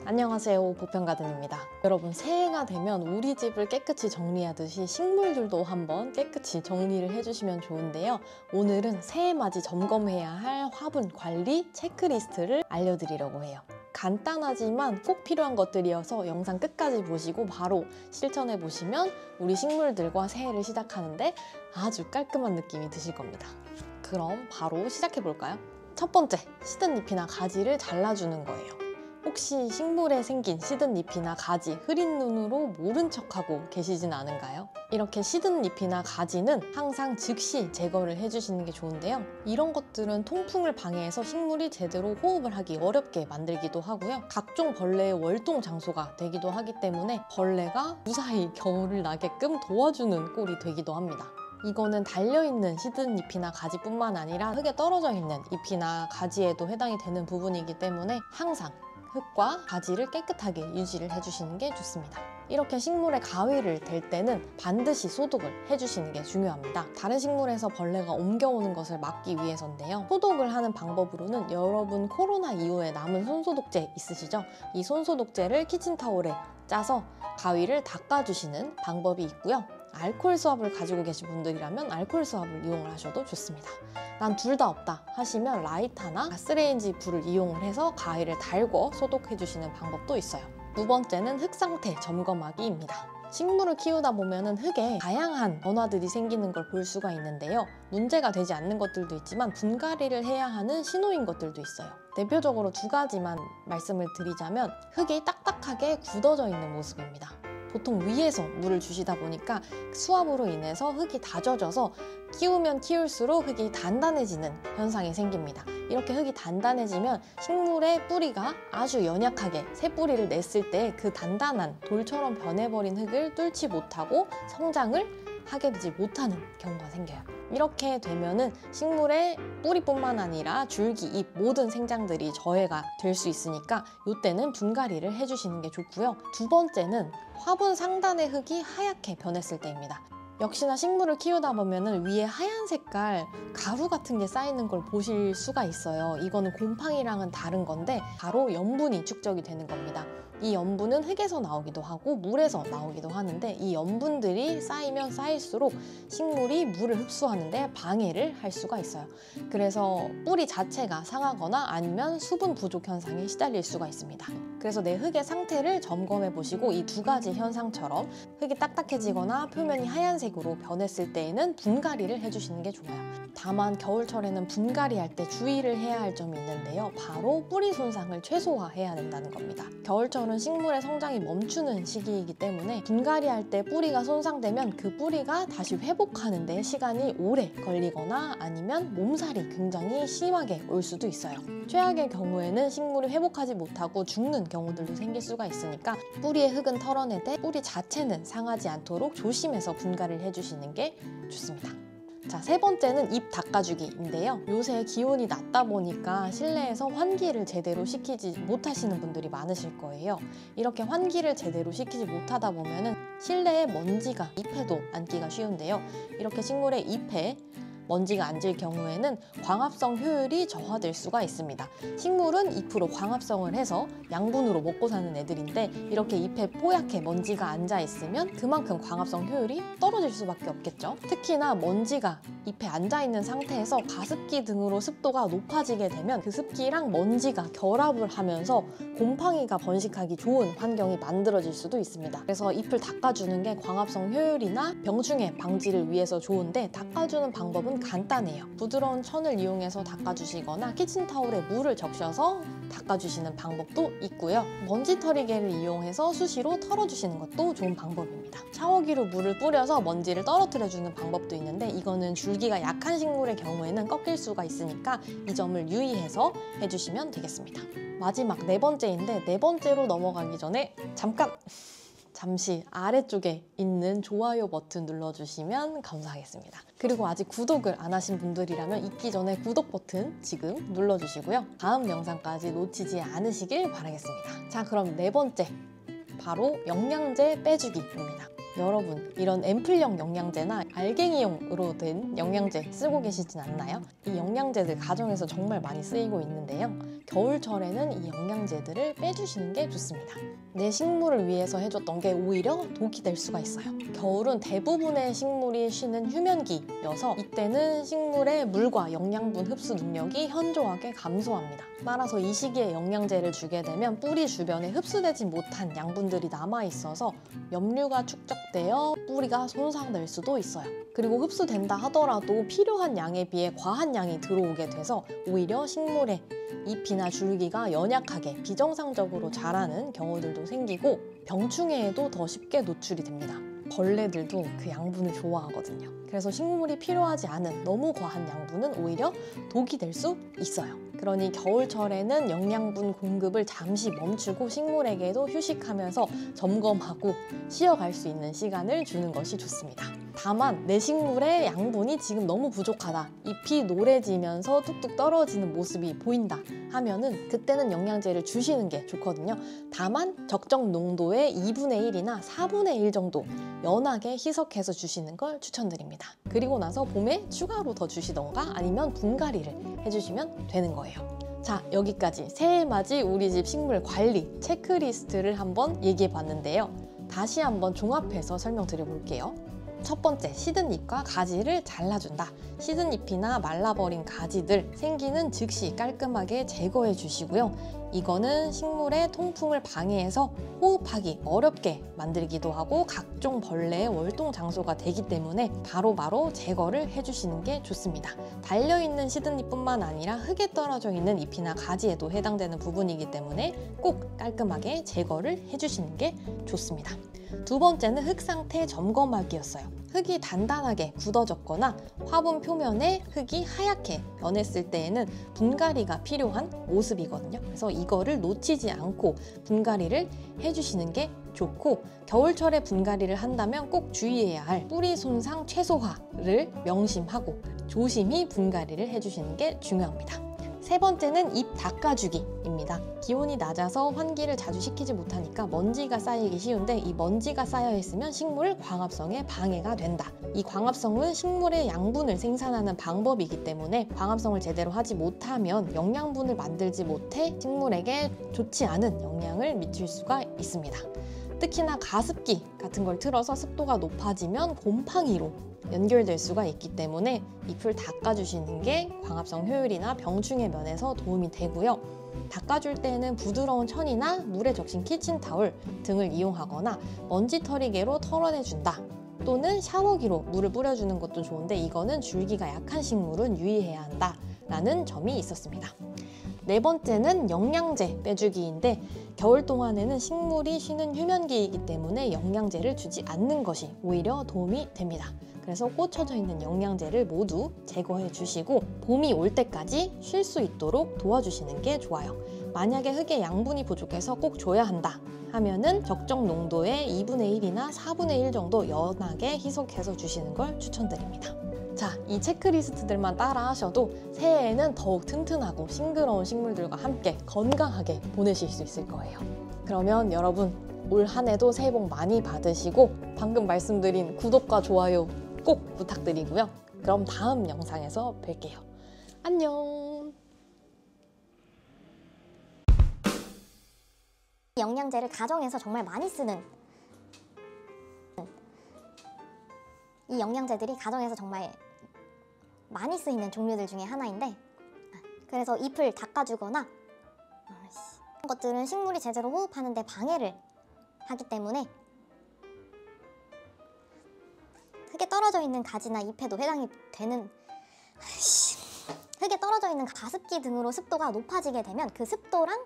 안녕하세요, 보편가든입니다. 여러분, 새해가 되면 우리 집을 깨끗이 정리하듯이 식물들도 한번 깨끗이 정리를 해주시면 좋은데요. 오늘은 새해맞이 점검해야 할 화분 관리 체크리스트를 알려드리려고 해요. 간단하지만 꼭 필요한 것들이어서 영상 끝까지 보시고 바로 실천해 보시면 우리 식물들과 새해를 시작하는데 아주 깔끔한 느낌이 드실 겁니다. 그럼 바로 시작해 볼까요? 첫 번째, 시든 잎이나 가지를 잘라주는 거예요. 혹시 식물에 생긴 시든 잎이나 가지 흐린 눈으로 모른 척하고 계시진 않은가요? 이렇게 시든 잎이나 가지는 항상 즉시 제거를 해주시는 게 좋은데요. 이런 것들은 통풍을 방해해서 식물이 제대로 호흡을 하기 어렵게 만들기도 하고요. 각종 벌레의 월동 장소가 되기도 하기 때문에 벌레가 무사히 겨울을 나게끔 도와주는 꼴이 되기도 합니다. 이거는 달려있는 시든 잎이나 가지뿐만 아니라 흙에 떨어져 있는 잎이나 가지에도 해당이 되는 부분이기 때문에 항상 흙과 가지를 깨끗하게 유지를 해주시는 게 좋습니다. 이렇게 식물에 가위를 댈 때는 반드시 소독을 해주시는 게 중요합니다. 다른 식물에서 벌레가 옮겨오는 것을 막기 위해서인데요. 소독을 하는 방법으로는 여러분 코로나 이후에 남은 손소독제 있으시죠? 이 손소독제를 키친타올에 짜서 가위를 닦아주시는 방법이 있고요. 알코올 수압을 가지고 계신 분들이라면 알코올 수압을 이용을 하셔도 좋습니다. 난 둘 다 없다 하시면 라이터나 가스레인지 불을 이용을 해서 가위를 달궈 소독해 주시는 방법도 있어요. 두 번째는 흙 상태 점검하기입니다. 식물을 키우다 보면 흙에 다양한 변화들이 생기는 걸 볼 수가 있는데요. 문제가 되지 않는 것들도 있지만 분갈이를 해야 하는 신호인 것들도 있어요. 대표적으로 두 가지만 말씀을 드리자면 흙이 딱딱하게 굳어져 있는 모습입니다. 보통 위에서 물을 주시다 보니까 수압으로 인해서 흙이 다져져서 키우면 키울수록 흙이 단단해지는 현상이 생깁니다. 이렇게 흙이 단단해지면 식물의 뿌리가 아주 연약하게 새 뿌리를 냈을 때 그 단단한 돌처럼 변해버린 흙을 뚫지 못하고 성장을 하게 되지 못하는 경우가 생겨요. 이렇게 되면은 식물의 뿌리뿐만 아니라 줄기, 잎 모든 생장들이 저해가 될 수 있으니까 이때는 분갈이를 해주시는 게 좋고요. 두 번째는 화분 상단의 흙이 하얗게 변했을 때입니다. 역시나 식물을 키우다 보면 위에 하얀 색깔 가루 같은 게 쌓이는 걸 보실 수가 있어요. 이거는 곰팡이랑은 다른 건데 바로 염분이 축적이 되는 겁니다. 이 염분은 흙에서 나오기도 하고 물에서 나오기도 하는데 이 염분들이 쌓이면 쌓일수록 식물이 물을 흡수하는데 방해를 할 수가 있어요. 그래서 뿌리 자체가 상하거나 아니면 수분 부족 현상에 시달릴 수가 있습니다. 그래서 내 흙의 상태를 점검해 보시고 이 두 가지 현상처럼 흙이 딱딱해지거나 표면이 하얀색으로 변했을 때에는 분갈이를 해주시는 게 좋아요. 다만 겨울철에는 분갈이할 때 주의를 해야 할 점이 있는데요. 바로 뿌리 손상을 최소화해야 된다는 겁니다. 겨울철은 식물의 성장이 멈추는 시기이기 때문에 분갈이할 때 뿌리가 손상되면 그 뿌리가 다시 회복하는 데 시간이 오래 걸리거나 아니면 몸살이 굉장히 심하게 올 수도 있어요. 최악의 경우에는 식물이 회복하지 못하고 죽는 경우들도 생길 수가 있으니까 뿌리의 흙은 털어내되 뿌리 자체는 상하지 않도록 조심해서 분갈이를 해주시는 게 좋습니다. 자, 세 번째는 잎 닦아주기인데요. 요새 기온이 낮다 보니까 실내에서 환기를 제대로 시키지 못하시는 분들이 많으실 거예요. 이렇게 환기를 제대로 시키지 못하다 보면 실내에 먼지가 잎에도 앉기가 쉬운데요. 이렇게 식물의 잎에 먼지가 앉을 경우에는 광합성 효율이 저하될 수가 있습니다. 식물은 잎으로 광합성을 해서 양분으로 먹고 사는 애들인데 이렇게 잎에 뽀얗게 먼지가 앉아 있으면 그만큼 광합성 효율이 떨어질 수밖에 없겠죠. 특히나 먼지가 잎에 앉아 있는 상태에서 가습기 등으로 습도가 높아지게 되면 그 습기랑 먼지가 결합을 하면서 곰팡이가 번식하기 좋은 환경이 만들어질 수도 있습니다. 그래서 잎을 닦아주는 게 광합성 효율이나 병충해 방지를 위해서 좋은데 닦아주는 방법은 간단해요. 부드러운 천을 이용해서 닦아주시거나 키친타올에 물을 적셔서 닦아주시는 방법도 있고요. 먼지털이개를 이용해서 수시로 털어주시는 것도 좋은 방법입니다. 샤워기로 물을 뿌려서 먼지를 떨어뜨려주는 방법도 있는데 이거는 줄기가 약한 식물의 경우에는 꺾일 수가 있으니까 이 점을 유의해서 해주시면 되겠습니다. 마지막 네 번째인데 네 번째로 넘어가기 전에 잠시 아래쪽에 있는 좋아요 버튼 눌러주시면 감사하겠습니다. 그리고 아직 구독을 안 하신 분들이라면 잊기 전에 구독 버튼 지금 눌러주시고요. 다음 영상까지 놓치지 않으시길 바라겠습니다. 자, 그럼 네 번째, 바로 영양제 빼주기입니다. 여러분, 이런 앰플형 영양제나 알갱이용으로 된 영양제 쓰고 계시진 않나요? 이 영양제들 가정에서 정말 많이 쓰이고 있는데요. 겨울철에는 이 영양제들을 빼주시는 게 좋습니다. 내 식물을 위해서 해줬던 게 오히려 독이 될 수가 있어요. 겨울은 대부분의 식물이 쉬는 휴면기여서 이때는 식물의 물과 영양분 흡수 능력이 현저하게 감소합니다. 따라서 이 시기에 영양제를 주게 되면 뿌리 주변에 흡수되지 못한 양분들이 남아있어서 염류가 축적되어 뿌리가 손상될 수도 있어요. 그리고 흡수된다 하더라도 필요한 양에 비해 과한 양이 들어오게 돼서 오히려 식물의 잎이나 줄기가 연약하게 비정상적으로 자라는 경우들도 생기고 병충해에도 더 쉽게 노출이 됩니다. 벌레들도 그 양분을 좋아하거든요. 그래서 식물이 필요하지 않은 너무 과한 양분은 오히려 독이 될 수 있어요. 그러니 겨울철에는 영양분 공급을 잠시 멈추고 식물에게도 휴식하면서 점검하고 쉬어갈 수 있는 시간을 주는 것이 좋습니다. 다만 내 식물의 양분이 지금 너무 부족하다, 잎이 노래지면서 뚝뚝 떨어지는 모습이 보인다 하면은 그때는 영양제를 주시는 게 좋거든요. 다만 적정 농도의 2분의 1이나 4분의 1 정도 연하게 희석해서 주시는 걸 추천드립니다. 그리고 나서 봄에 추가로 더 주시던가 아니면 분갈이를 해주시면 되는 거예요. 자, 여기까지 새해맞이 우리 집 식물 관리 체크리스트를 한번 얘기해 봤는데요. 다시 한번 종합해서 설명드려 볼게요. 첫 번째, 시든 잎과 가지를 잘라준다. 시든 잎이나 말라버린 가지들 생기는 즉시 깔끔하게 제거해 주시고요. 이거는 식물의 통풍을 방해해서 호흡하기 어렵게 만들기도 하고 각종 벌레의 월동 장소가 되기 때문에 바로바로 제거를 해주시는 게 좋습니다. 달려있는 시든 잎뿐만 아니라 흙에 떨어져 있는 잎이나 가지에도 해당되는 부분이기 때문에 꼭 깔끔하게 제거를 해주시는 게 좋습니다. 두 번째는 흙 상태 점검하기였어요. 흙이 단단하게 굳어졌거나 화분 표면에 흙이 하얗게 변했을 때에는 분갈이가 필요한 모습이거든요. 그래서 이거를 놓치지 않고 분갈이를 해주시는 게 좋고, 겨울철에 분갈이를 한다면 꼭 주의해야 할 뿌리 손상 최소화를 명심하고 조심히 분갈이를 해주시는 게 중요합니다. 세 번째는 잎 닦아주기입니다. 기온이 낮아서 환기를 자주 시키지 못하니까 먼지가 쌓이기 쉬운데 이 먼지가 쌓여 있으면 식물 광합성에 방해가 된다. 이 광합성은 식물의 양분을 생산하는 방법이기 때문에 광합성을 제대로 하지 못하면 영양분을 만들지 못해 식물에게 좋지 않은 영향을 미칠 수가 있습니다. 특히나 가습기 같은 걸 틀어서 습도가 높아지면 곰팡이로 연결될 수가 있기 때문에 잎을 닦아주시는 게 광합성 효율이나 병충해 면에서 도움이 되고요. 닦아줄 때는 부드러운 천이나 물에 적신 키친타올 등을 이용하거나 먼지털이개로 털어내준다. 또는 샤워기로 물을 뿌려주는 것도 좋은데 이거는 줄기가 약한 식물은 유의해야 한다 라는 점이 있었습니다. 네 번째는 영양제 빼주기인데 겨울 동안에는 식물이 쉬는 휴면기이기 때문에 영양제를 주지 않는 것이 오히려 도움이 됩니다. 그래서 꽂혀져 있는 영양제를 모두 제거해 주시고 봄이 올 때까지 쉴 수 있도록 도와주시는 게 좋아요. 만약에 흙의 양분이 부족해서 꼭 줘야 한다 하면은 적정 농도의 2분의 1이나 4분의 1 정도 연하게 희석해서 주시는 걸 추천드립니다. 자, 이 체크리스트들만 따라 하셔도 새해에는 더욱 튼튼하고 싱그러운 식물들과 함께 건강하게 보내실 수 있을 거예요. 그러면 여러분, 올 한 해도 새해 복 많이 받으시고 방금 말씀드린 구독과 좋아요 꼭 부탁드리고요. 그럼 다음 영상에서 뵐게요. 안녕. 영양제를 가정에서 정말 많이 쓰는 이 영양제들이 가정에서 정말 많이 쓰이는 종류들 중에 하나인데, 그래서 잎을 닦아주거나 이런 것들은 식물이 제대로 호흡하는 데 방해를 하기 때문에 흙에 떨어져 있는 가지나 잎에도 해당이 되는, 흙에 떨어져 있는 가습기 등으로 습도가 높아지게 되면 그 습기랑